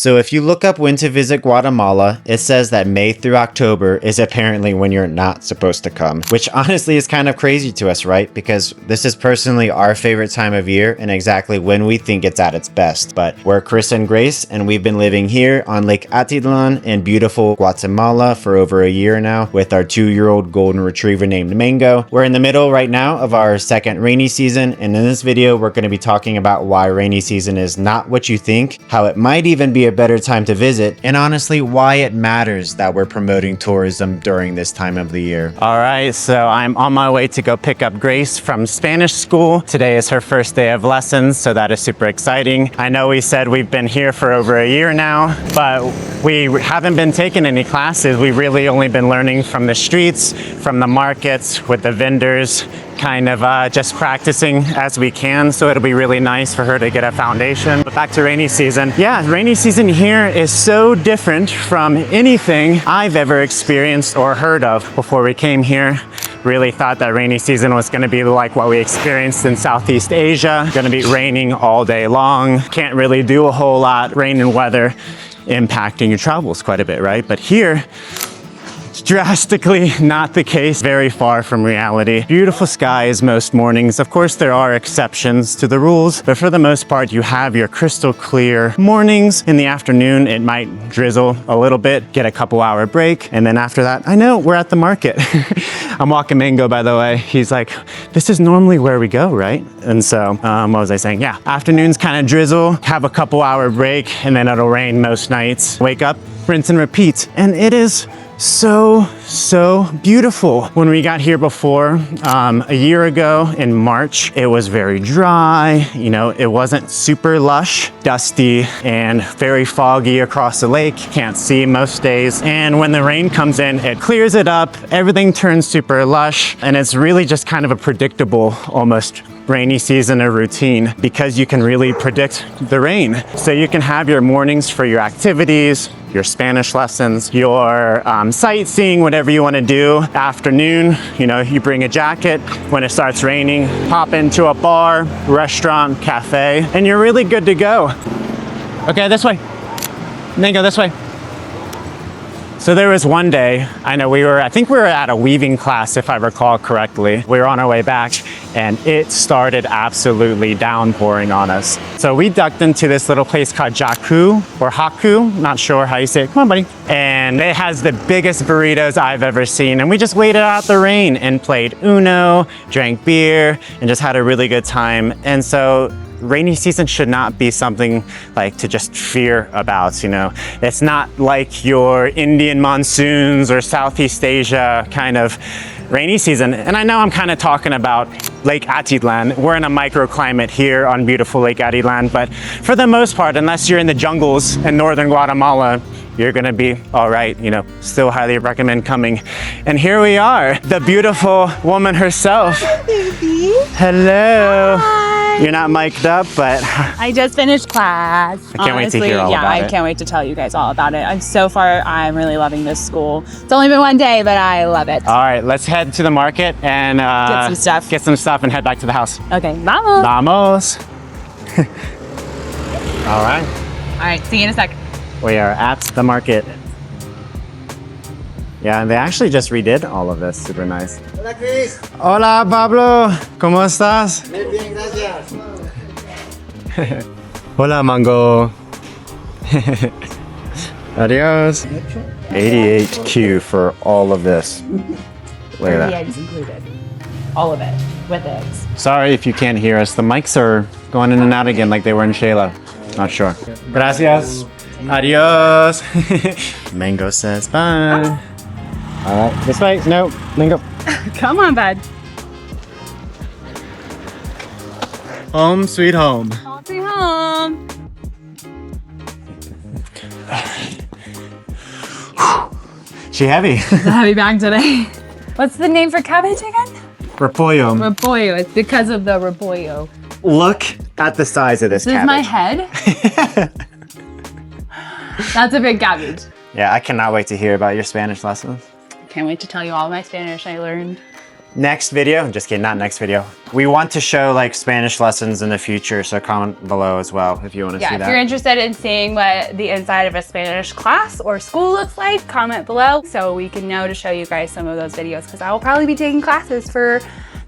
So if you look up when to visit Guatemala, it says that May through October is apparently when you're not supposed to come, which honestly is kind of crazy to us, right? Because this is personally our favorite time of year and exactly when we think it's at its best. But we're Chris and Grace, and we've been living here on Lake Atitlán in beautiful Guatemala for over a year now with our 2-year-old golden retriever named Mango. We're in the middle right now of our second rainy season, and in this video we're going to be talking about why rainy season is not what you think, how it might even be a better time to visit, and honestly why it matters that we're promoting tourism during this time of the year. All right, so I'm on my way to go pick up Grace from Spanish school. Today is her first day of lessons, so that is super exciting. I know we said we've been here for over a year now, but we haven't been taking any classes. We've really only been learning from the streets, from the markets, with the vendors, kind of just practicing as we can, so it'll be really nice for her to get a foundation. But back to rainy season. Yeah, rainy season here is so different from anything I've ever experienced or heard of before we came here. Really thought that rainy season was going to be like what we experienced in Southeast Asia. Going to be raining all day long. Can't really do a whole lot. Rain and weather impacting your travels quite a bit, right? But here, drastically not the case, very far from reality. Beautiful skies most mornings. Of course, there are exceptions to the rules, but for the most part, you have your crystal clear mornings. In the afternoon, it might drizzle a little bit, get a couple-hour break, and then after that, I know, we're at the market. I'm walking Mango, by the way. He's like, this is normally where we go, right? And so, what was I saying? Yeah, afternoons kind of drizzle, have a couple-hour break, and then it'll rain most nights. Wake up, rinse and repeat, and it is so beautiful. When we got here before, a year ago in March, it was very dry. You know, it wasn't super lush, dusty, and very foggy across the lake. Can't see most days. And when the rain comes in, it clears it up. Everything turns super lush, and it's really just kind of a predictable, almost rainy season or routine because you can really predict the rain. So you can have your mornings for your activities, your Spanish lessons, your sightseeing, whatever you want to do. Afternoon, you know, you bring a jacket. When it starts raining, pop into a bar, restaurant, cafe, and you're really good to go. Okay, this way. Mango, this way. So there was one day, I think we were at a weaving class, if I recall correctly. We were on our way back, and it started absolutely downpouring on us. So we ducked into this little place called Jaku, or Haku, not sure how you say it. Come on, buddy. And it has the biggest burritos I've ever seen. And we just waited out the rain and played Uno, drank beer, and just had a really good time. And so rainy season should not be something like to just fear about, you know. It's not like your Indian monsoons or Southeast Asia kind of rainy season. And I know I'm kind of talking about Lake Atitlán. We're in a microclimate here on beautiful Lake Atitlán, but for the most part, unless you're in the jungles in northern Guatemala, you're gonna be all right, you know. Still highly recommend coming. And here we are, the beautiful woman herself. Hi, baby. Hello. Hi. You're not mic'd up, but I just finished class. I can't wait to hear all about it. I can't wait to tell you guys all about it. I'm really loving this school. It's only been one day, but I love it. All right, let's head to the market and get some stuff and head back to the house. Okay, vamos. Vamos. All right. All right, see you in a sec. We are at the market. Yeah, and they actually just redid all of this. Super nice. Hola, Chris. Hola, Pablo. ¿Cómo estás? Muy bien, gracias. Hola, Mango. Adios. 88Q for all of this. Look at that. Eggs included. All of it, with eggs. Sorry if you can't hear us. The mics are going in and out again like they were in Shayla. Not sure. Gracias. Adios. Mango says bye. All right, this way. No, Mango. Come on, bud. Home sweet home. Home sweet home. She heavy. Heavy bag today. What's the name for cabbage again? Repollo. Repollo. It's because of the repollo. Look at the size of this This is cabbage. my head. That's a big cabbage. Yeah, I cannot wait to hear about your Spanish lessons. Can't wait to tell you all my Spanish I learned. Next video, just kidding, not next video. We want to show like Spanish lessons in the future, so comment below as well if you want to see that. If you're interested in seeing what the inside of a Spanish class or school looks like, comment below so we can know to show you guys some of those videos, because I will probably be taking classes for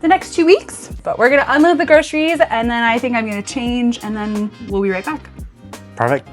the next 2 weeks. But we're gonna unload the groceries and then I think I'm gonna change and then we'll be right back. Perfect.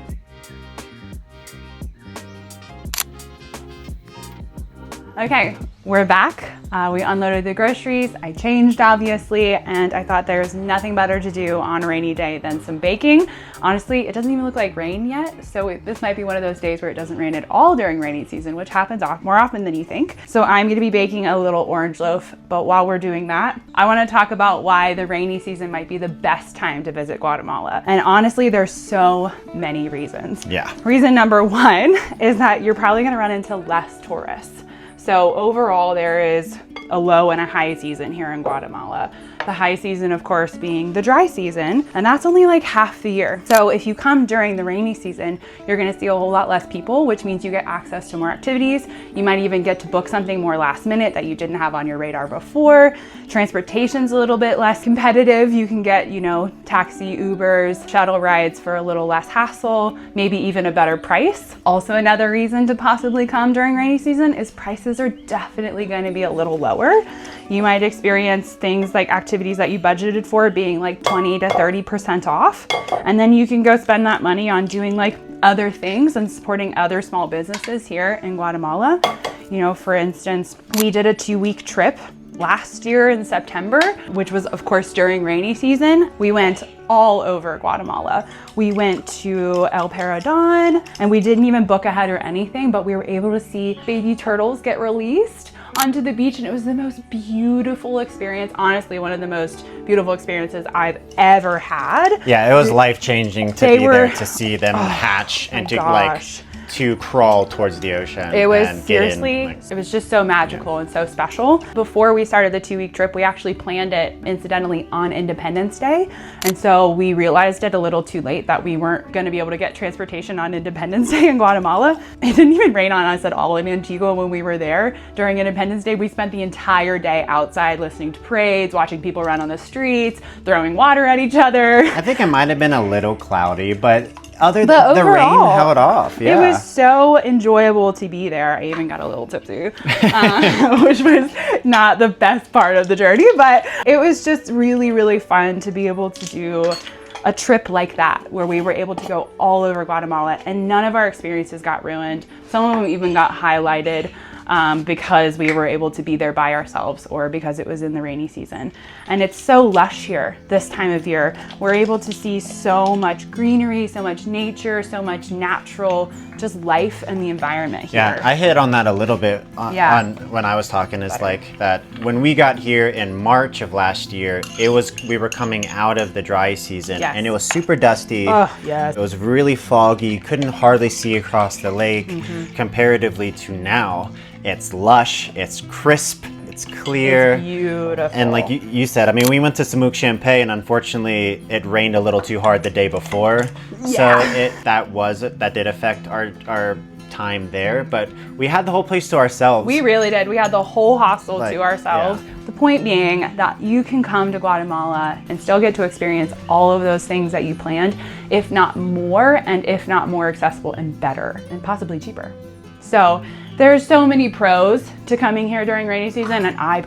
Okay, we're back. We unloaded the groceries. I changed, obviously, and I thought there's nothing better to do on a rainy day than some baking. Honestly, it doesn't even look like rain yet, so this might be one of those days where it doesn't rain at all during rainy season, which happens more often than you think. So I'm gonna be baking a little orange loaf, but while we're doing that, I wanna talk about why the rainy season might be the best time to visit Guatemala. And honestly, there's so many reasons. Yeah. Reason number one is that you're probably gonna run into less tourists. So overall, there is a low and a high season here in Guatemala. The high season, of course, being the dry season, and that's only like half the year. So if you come during the rainy season, you're gonna see a whole lot less people, which means you get access to more activities. You might even get to book something more last minute that you didn't have on your radar before. Transportation's a little bit less competitive. You can get, you know, taxi, Ubers, shuttle rides for a little less hassle, maybe even a better price. Also, another reason to possibly come during rainy season is prices are definitely going to be a little lower. You might experience things like activities that you budgeted for being like 20 to 30% off. And then you can go spend that money on doing like other things and supporting other small businesses here in Guatemala. You know, for instance, we did a 2-week trip last year in September, which was of course during rainy season. We went all over Guatemala. We went to El Paredon and we didn't even book ahead or anything, but we were able to see baby turtles get released onto the beach, and it was the most beautiful experience. Honestly, one of the most beautiful experiences I've ever had. Yeah, it was life-changing to be there to see them hatch and to crawl towards the ocean. It was and seriously, get in, it was just so magical and so special. Before we started the 2-week trip, we actually planned it incidentally on Independence Day. And so we realized it a little too late that we weren't gonna be able to get transportation on Independence Day in Guatemala. It didn't even rain on us at all in Antigua when we were there. During Independence Day, we spent the entire day outside listening to parades, watching people run on the streets, throwing water at each other. I think it might have been a little cloudy, but other than the rain held off. Yeah. It was so enjoyable to be there. I even got a little tipsy, which was not the best part of the journey, but it was just really, really fun to be able to do a trip like that, where we were able to go all over Guatemala and none of our experiences got ruined. Some of them even got highlighted because we were able to be there by ourselves or because it was in the rainy season. And it's so lush here this time of year. We're able to see so much greenery, so much nature, so much natural, just life and the environment here. Yeah, I hit on that a little bit on when I was talking, is like that when we got here in March of last year, we were coming out of the dry season and it was super dusty. Oh, yes. It was really foggy, couldn't hardly see across the lake comparatively to now. It's lush, it's crisp, it's clear. It's beautiful. And like you said, I mean, we went to Samuk Champay and unfortunately it rained a little too hard the day before. Yeah. So that did affect our time there, but we had the whole place to ourselves. We really did. We had the whole hostel to ourselves. Yeah. The point being that you can come to Guatemala and still get to experience all of those things that you planned, if not more, and if not more accessible and better, and possibly cheaper. So there's so many pros to coming here during rainy season, and I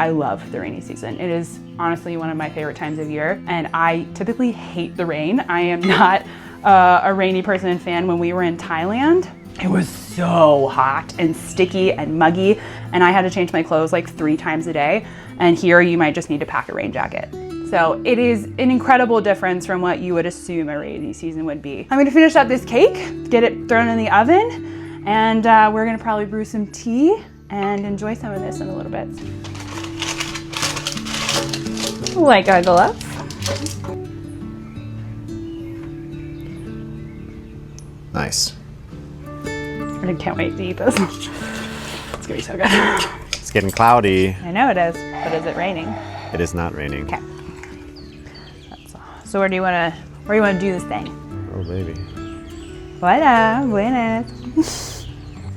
love the rainy season. It is honestly one of my favorite times of year, and I typically hate the rain. I am not a rainy person and fan. When we were in Thailand, it was so hot and sticky and muggy, and I had to change my clothes like 3 times a day, and here you might just need to pack a rain jacket. So it is an incredible difference from what you would assume a rainy season would be. I'm gonna finish up this cake, get it thrown in the oven, and we're gonna probably brew some tea and enjoy some of this in a little bit. Like a glove. Nice. I can't wait to eat this. It's gonna be so good. It's getting cloudy. I know it is, but is it raining? It is not raining. Okay. That's all. So where do you wanna do this thing? Oh baby. Hola, buenas.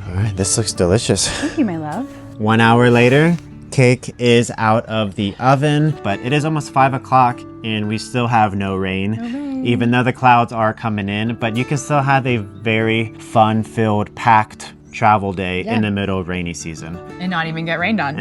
All right, this looks delicious. Thank you, my love. 1 hour later, cake is out of the oven, but it is almost 5 o'clock and we still have no rain, even though the clouds are coming in, but you can still have a very fun-filled, packed travel day in the middle of rainy season. And not even get rained on.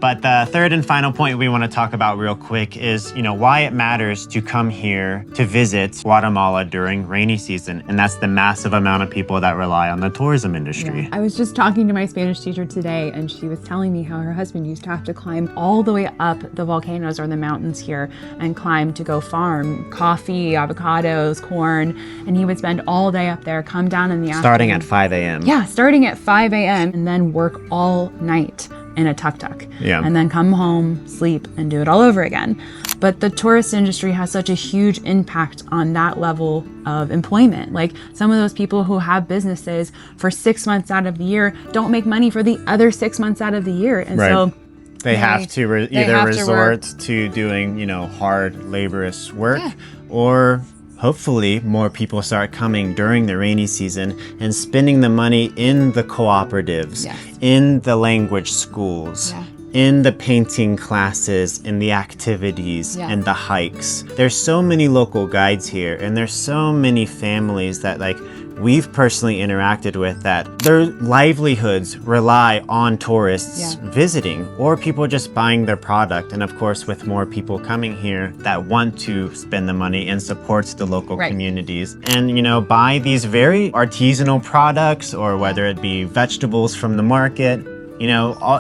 But the third and final point we want to talk about real quick is, why it matters to come here to visit Guatemala during rainy season. And that's the massive amount of people that rely on the tourism industry. Yeah. I was just talking to my Spanish teacher today, and she was telling me how her husband used to have to climb all the way up the volcanoes or the mountains here and climb to go farm coffee, avocados, corn. And he would spend all day up there, come down in the afternoon. Starting at 5 a.m. Yeah, starting at 5 a.m. and then work all night in a tuk-tuk. Yeah. And then come home, sleep, and do it all over again. But the tourist industry has such a huge impact on that level of employment. Like some of those people who have businesses for 6 months out of the year don't make money for the other 6 months out of the year. And so they have to either resort to doing, hard laborious work or hopefully more people start coming during the rainy season and spending the money in the cooperatives, in the language schools, in the painting classes, in the activities, and the hikes. There's so many local guides here, and there's so many families that we've personally interacted with that their livelihoods rely on tourists visiting or people just buying their product. And of course, with more people coming here that want to spend the money and support the local communities and, buy these very artisanal products, or whether it be vegetables from the market,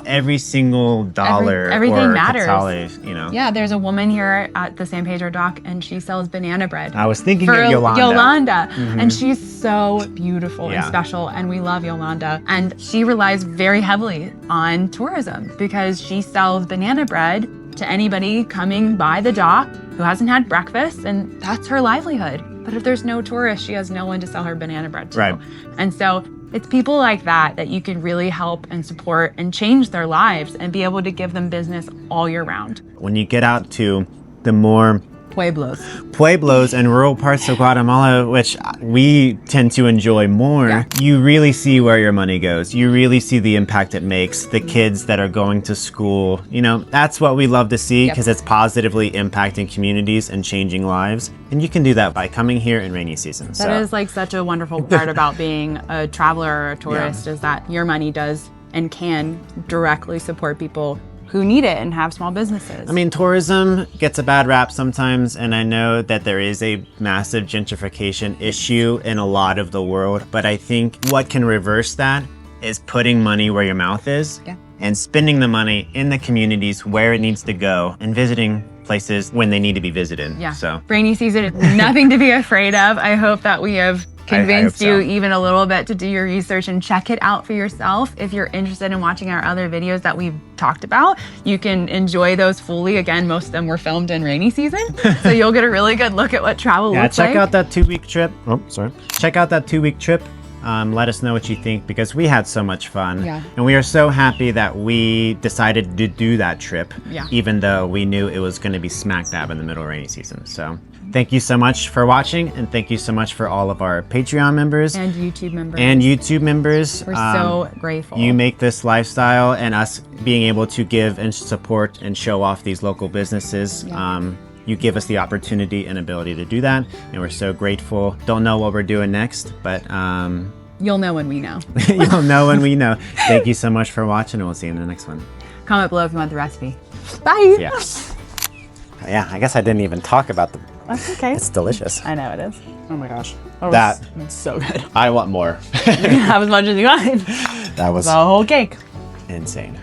every single dollar everything matters. Quetzales, Yeah, there's a woman here at the San Pedro dock, and she sells banana bread. I was thinking of Yolanda. Yolanda. And she's so beautiful and special, and we love Yolanda. And she relies very heavily on tourism because she sells banana bread to anybody coming by the dock who hasn't had breakfast, and that's her livelihood. But if there's no tourists, she has no one to sell her banana bread to. Right. And so it's people like that you can really help and support and change their lives and be able to give them business all year round. When you get out to the more Pueblos and rural parts of Guatemala, which we tend to enjoy more, you really see where your money goes. You really see the impact it makes, the kids that are going to school. That's what we love to see because it's positively impacting communities and changing lives. And you can do that by coming here in rainy season. That is such a wonderful part about being a traveler or a tourist is that your money does and can directly support people who need it and have small businesses. I mean, tourism gets a bad rap sometimes, and I know that there is a massive gentrification issue in a lot of the world, but I think what can reverse that is putting money where your mouth is and spending the money in the communities where it needs to go and visiting places when they need to be visited. Yeah. So rainy season is nothing to be afraid of. I hope that we have convinced you even a little bit to do your research and check it out for yourself. If you're interested in watching our other videos that we've talked about, you can enjoy those fully. Again, most of them were filmed in rainy season, so you'll get a really good look at what travel looks like. Check out that 2-week trip. Check out that 2-week trip. Let us know what you think because we had so much fun. And we are so happy that we decided to do that trip, even though we knew it was going to be smack dab in the middle of rainy season. So thank you so much for watching, and thank you so much for all of our Patreon members. And YouTube members. We're so grateful. You make this lifestyle and us being able to give and support and show off these local businesses. You give us the opportunity and ability to do that, and we're so grateful. Don't know what we're doing next, but you'll know when we know. You'll know when we know. Thank you so much for watching, and we'll see you in the next one. Comment below if you want the recipe. Bye. Yeah, I guess I didn't even talk about the... That's okay. It's delicious. I know it is. Oh my gosh. It's so good. I want more. You can have as much as you want. That was the whole cake. Insane.